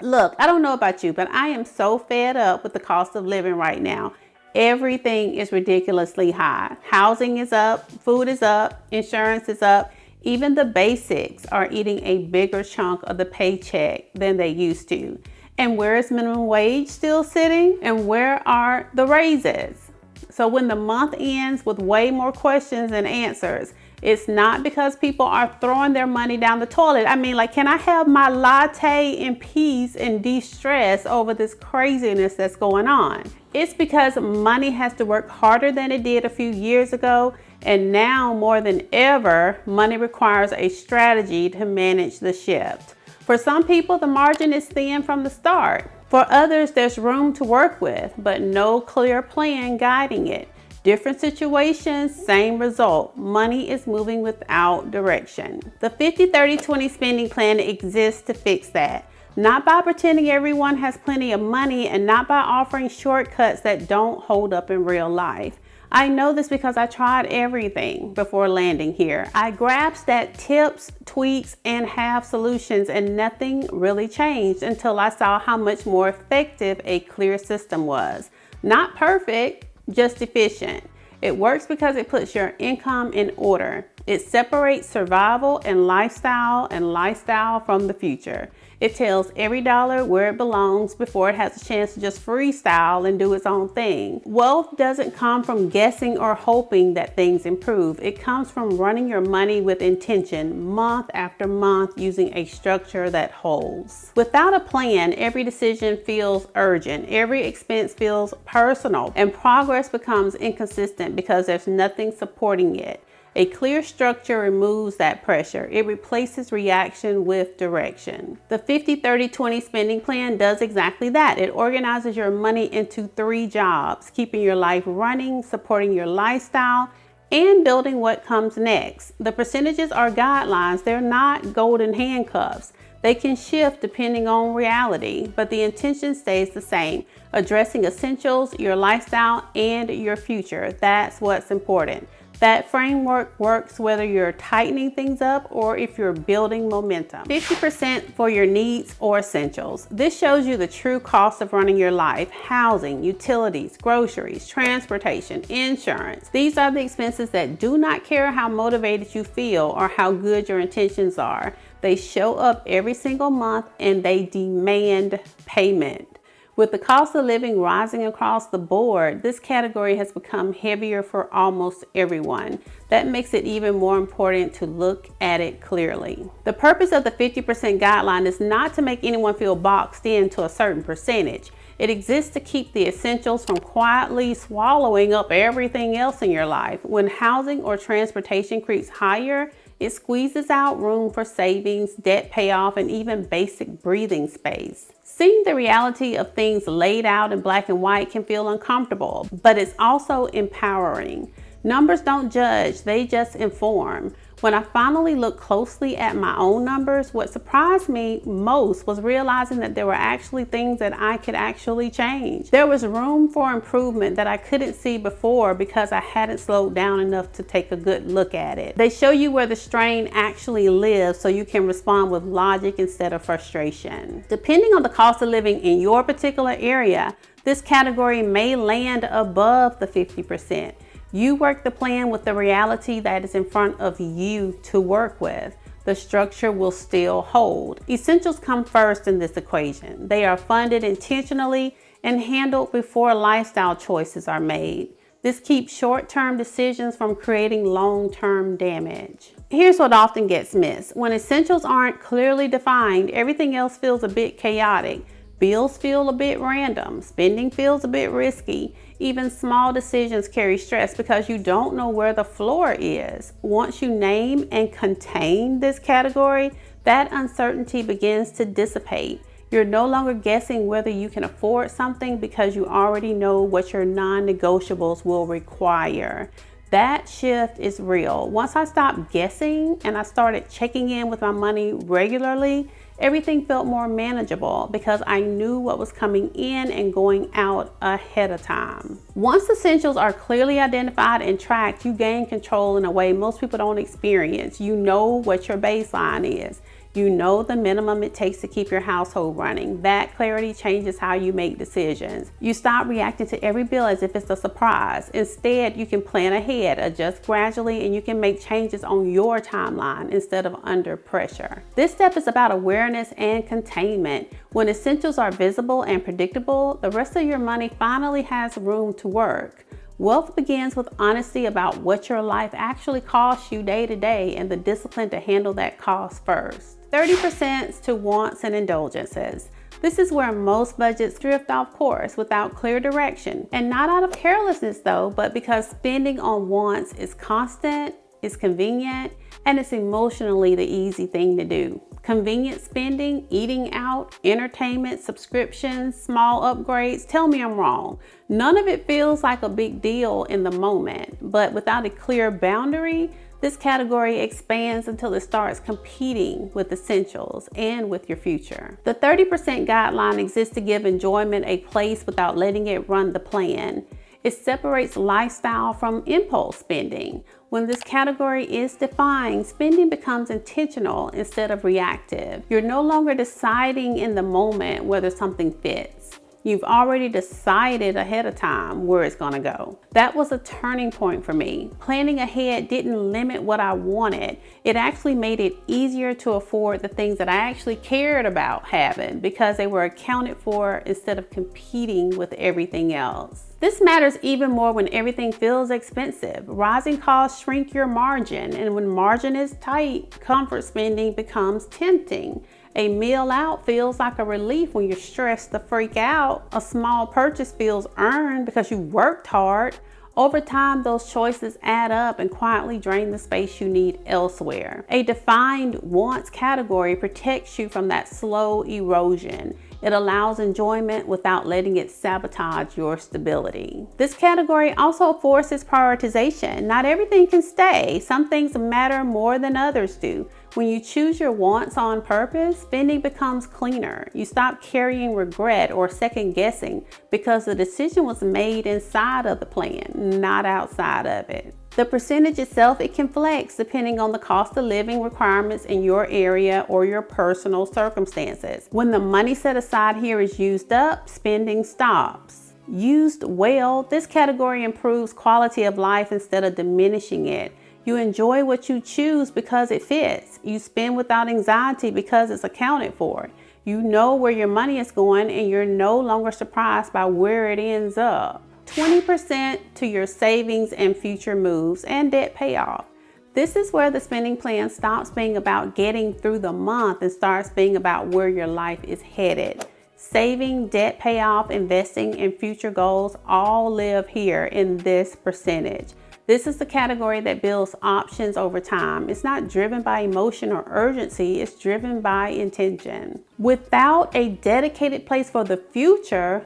Look, I don't know about you, but I am so fed up with the cost of living right now. Everything is ridiculously high. Housing is up, food is up, insurance is up. Even the basics are eating a bigger chunk of the paycheck than they used to. And where is minimum wage still sitting? And where are the raises? So when the month ends with way more questions than answers, it's not because people are throwing their money down the toilet. I mean, like, can I have my latte in peace and de-stress over this craziness that's going on? It's because money has to work harder than it did a few years ago. And now more than ever, money requires a strategy to manage the shift. For some people, the margin is thin from the start. For others, there's room to work with, but no clear plan guiding it. Different situations, same result. Money is moving without direction. The 50-30-20 spending plan exists to fix that. Not by pretending everyone has plenty of money and not by offering shortcuts that don't hold up in real life. I know this because I tried everything before landing here. I grasped at tips, tweaks, and half solutions, and nothing really changed until I saw how much more effective a clear system was. Not perfect, just efficient. It works because it puts your income in order. It separates survival and lifestyle from the future. It tells every dollar where it belongs before it has a chance to just freestyle and do its own thing. Wealth doesn't come from guessing or hoping that things improve. It comes from running your money with intention, month after month, using a structure that holds. Without a plan, every decision feels urgent, every expense feels personal, and progress becomes inconsistent because there's nothing supporting it. A clear structure removes that pressure. It replaces reaction with direction. The 50-30-20 spending plan does exactly that. It organizes your money into 3 jobs, keeping your life running, supporting your lifestyle, and building what comes next. The percentages are guidelines. They're not golden handcuffs. They can shift depending on reality, but the intention stays the same. Addressing essentials, your lifestyle, and your future. That's what's important. That framework works whether you're tightening things up or if you're building momentum. 50% for your needs or essentials. This shows you the true cost of running your life: housing, utilities, groceries, transportation, insurance. These are the expenses that do not care how motivated you feel or how good your intentions are. They show up every single month and they demand payment. With the cost of living rising across the board, this category has become heavier for almost everyone. That makes it even more important to look at it clearly. The purpose of the 50% guideline is not to make anyone feel boxed into a certain percentage. It exists to keep the essentials from quietly swallowing up everything else in your life. When housing or transportation creeps higher, it squeezes out room for savings, debt payoff, and even basic breathing space. Seeing the reality of things laid out in black and white can feel uncomfortable, but it's also empowering. Numbers don't judge, they just inform. When I finally looked closely at my own numbers, what surprised me most was realizing that there were actually things that I could actually change. There was room for improvement that I couldn't see before because I hadn't slowed down enough to take a good look at it. They show you where the strain actually lives so you can respond with logic instead of frustration. Depending on the cost of living in your particular area, this category may land above the 50%. You work the plan with the reality that is in front of you to work with. The structure will still hold. Essentials come first in this equation. They are funded intentionally and handled before lifestyle choices are made. This keeps short-term decisions from creating long-term damage. Here's what often gets missed. When essentials aren't clearly defined, everything else feels a bit chaotic. Bills feel a bit random. Spending feels a bit risky. Even small decisions carry stress because you don't know where the floor is. Once you name and contain this category, that uncertainty begins to dissipate. You're no longer guessing whether you can afford something because you already know what your non-negotiables will require. That shift is real. Once I stopped guessing and I started checking in with my money regularly, everything felt more manageable because I knew what was coming in and going out ahead of time. Once essentials are clearly identified and tracked, you gain control in a way most people don't experience. You know what your baseline is. You know the minimum it takes to keep your household running. That clarity changes how you make decisions. You stop reacting to every bill as if it's a surprise. Instead, you can plan ahead, adjust gradually, and you can make changes on your timeline instead of under pressure. This step is about awareness and containment. When essentials are visible and predictable, the rest of your money finally has room to work. Wealth begins with honesty about what your life actually costs you day to day and the discipline to handle that cost first. 30% to wants and indulgences. This is where most budgets drift off course without clear direction. And not out of carelessness though, but because spending on wants is constant, it's convenient, and it's emotionally the easy thing to do. Convenient spending, eating out, entertainment, subscriptions, small upgrades, tell me I'm wrong. None of it feels like a big deal in the moment, but without a clear boundary, this category expands until it starts competing with essentials and with your future. The 30% guideline exists to give enjoyment a place without letting it run the plan. It separates lifestyle from impulse spending. When this category is defined, spending becomes intentional instead of reactive. You're no longer deciding in the moment whether something fits. You've already decided ahead of time where it's gonna go. That was a turning point for me. Planning ahead didn't limit what I wanted. It actually made it easier to afford the things that I actually cared about having because they were accounted for instead of competing with everything else. This matters even more when everything feels expensive. Rising costs shrink your margin, and when margin is tight, comfort spending becomes tempting. A meal out feels like a relief when you're stressed to freak out. A small purchase feels earned because you worked hard. Over time, those choices add up and quietly drain the space you need elsewhere. A defined wants category protects you from that slow erosion. It allows enjoyment without letting it sabotage your stability. This category also forces prioritization. Not everything can stay. Some things matter more than others do. When you choose your wants on purpose, spending becomes cleaner. You stop carrying regret or second guessing because the decision was made inside of the plan, not outside of it. The percentage itself, it can flex depending on the cost of living requirements in your area or your personal circumstances. When the money set aside here is used up, spending stops. Used well, this category improves quality of life instead of diminishing it. You enjoy what you choose because it fits. You spend without anxiety because it's accounted for. You know where your money is going and you're no longer surprised by where it ends up. 20% to your savings and future moves and debt payoff. This is where the spending plan stops being about getting through the month and starts being about where your life is headed. Saving, debt payoff, investing, and future goals all live here in this percentage. This is the category that builds options over time. It's not driven by emotion or urgency, it's driven by intention. Without a dedicated place for the future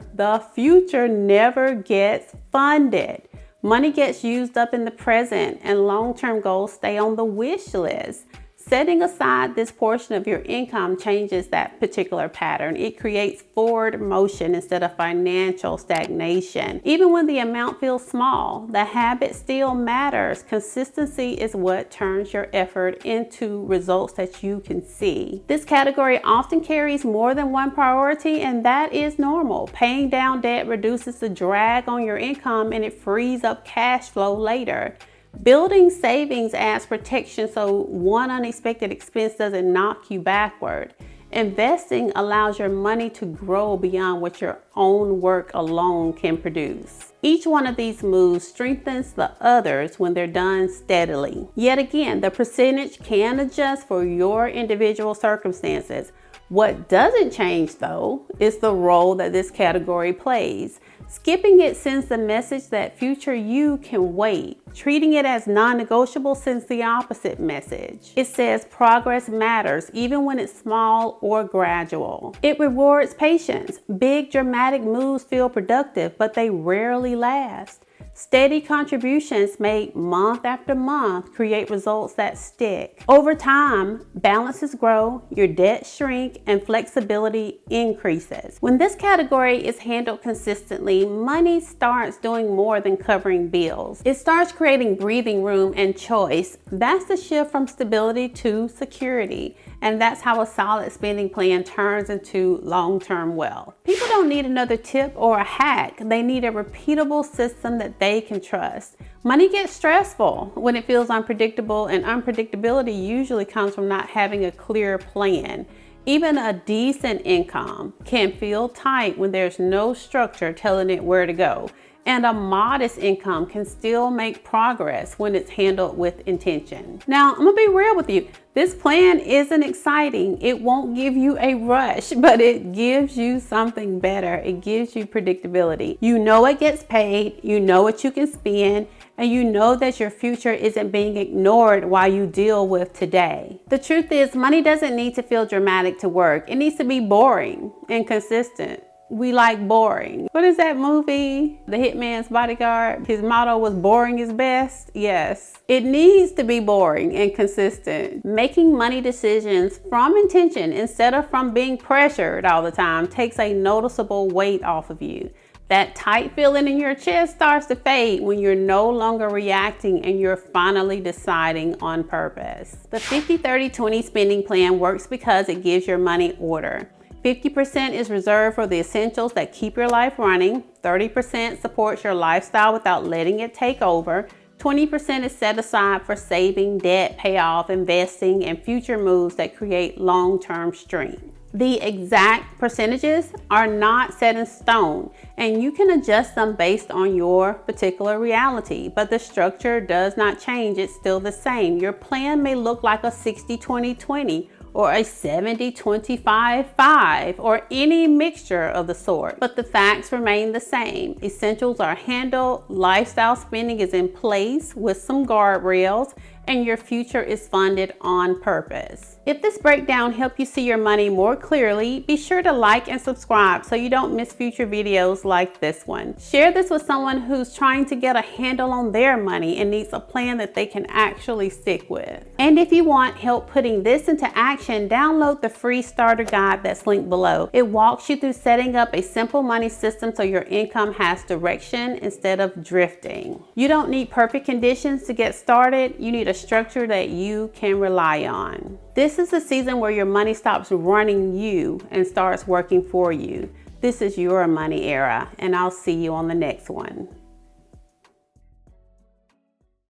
never gets funded. Money gets used up in the present and long-term goals stay on the wish list. Setting aside this portion of your income changes that particular pattern. It creates forward motion instead of financial stagnation. Even when the amount feels small, the habit still matters. Consistency is what turns your effort into results that you can see. This category often carries more than one priority, and that is normal. Paying down debt reduces the drag on your income and it frees up cash flow later. Building savings adds protection so one unexpected expense doesn't knock you backward. Investing allows your money to grow beyond what your own work alone can produce. Each one of these moves strengthens the others when they're done steadily. Yet again, the percentage can adjust for your individual circumstances. What doesn't change though is the role that this category plays. Skipping it sends the message that future you can wait. Treating it as non-negotiable sends the opposite message. It says progress matters even when it's small or gradual. It rewards patience. Big dramatic moves feel productive, but they rarely last. Steady contributions made month after month create results that stick. Over time, balances grow, your debt shrink, and flexibility increases. When this category is handled consistently, money starts doing more than covering bills. It starts creating breathing room and choice. That's the shift from stability to security. And that's how a solid spending plan turns into long-term wealth. People don't need another tip or a hack. They need a repeatable system that they can trust. Money gets stressful when it feels unpredictable, and unpredictability usually comes from not having a clear plan. Even a decent income can feel tight when there's no structure telling it where to go. And a modest income can still make progress when it's handled with intention. Now, I'm gonna be real with you. This plan isn't exciting. It won't give you a rush, but it gives you something better. It gives you predictability. You know what gets paid, you know what you can spend, and you know that your future isn't being ignored while you deal with today. The truth is, money doesn't need to feel dramatic to work. It needs to be boring and consistent. We like boring. What is that movie? The Hitman's Bodyguard. His motto was boring is best. Yes, it needs to be boring and consistent. Making money decisions from intention instead of from being pressured all the time takes a noticeable weight off of you. That tight feeling in your chest starts to fade when you're no longer reacting and you're finally deciding on purpose. The 50-30-20 spending plan works because it gives your money order. 50% is reserved for the essentials that keep your life running. 30% supports your lifestyle without letting it take over. 20% is set aside for saving, debt payoff, investing, and future moves that create long-term strength. The exact percentages are not set in stone, and you can adjust them based on your particular reality, but the structure does not change. It's still the same. Your plan may look like a 60-20-20 or a 70-25-5 or any mixture of the sort, but the facts remain the same. Essentials are handled, lifestyle spending is in place with some guardrails, and your future is funded on purpose. If this breakdown helped you see your money more clearly, be sure to like and subscribe so you don't miss future videos like this one. Share this with someone who's trying to get a handle on their money and needs a plan that they can actually stick with. And if you want help putting this into action, download the free starter guide that's linked below. It walks you through setting up a simple money system so your income has direction instead of drifting. You don't need perfect conditions to get started. You need a structure that you can rely on. This is a season where your money stops running you and starts working for you. This is your money era, and I'll see you on the next one.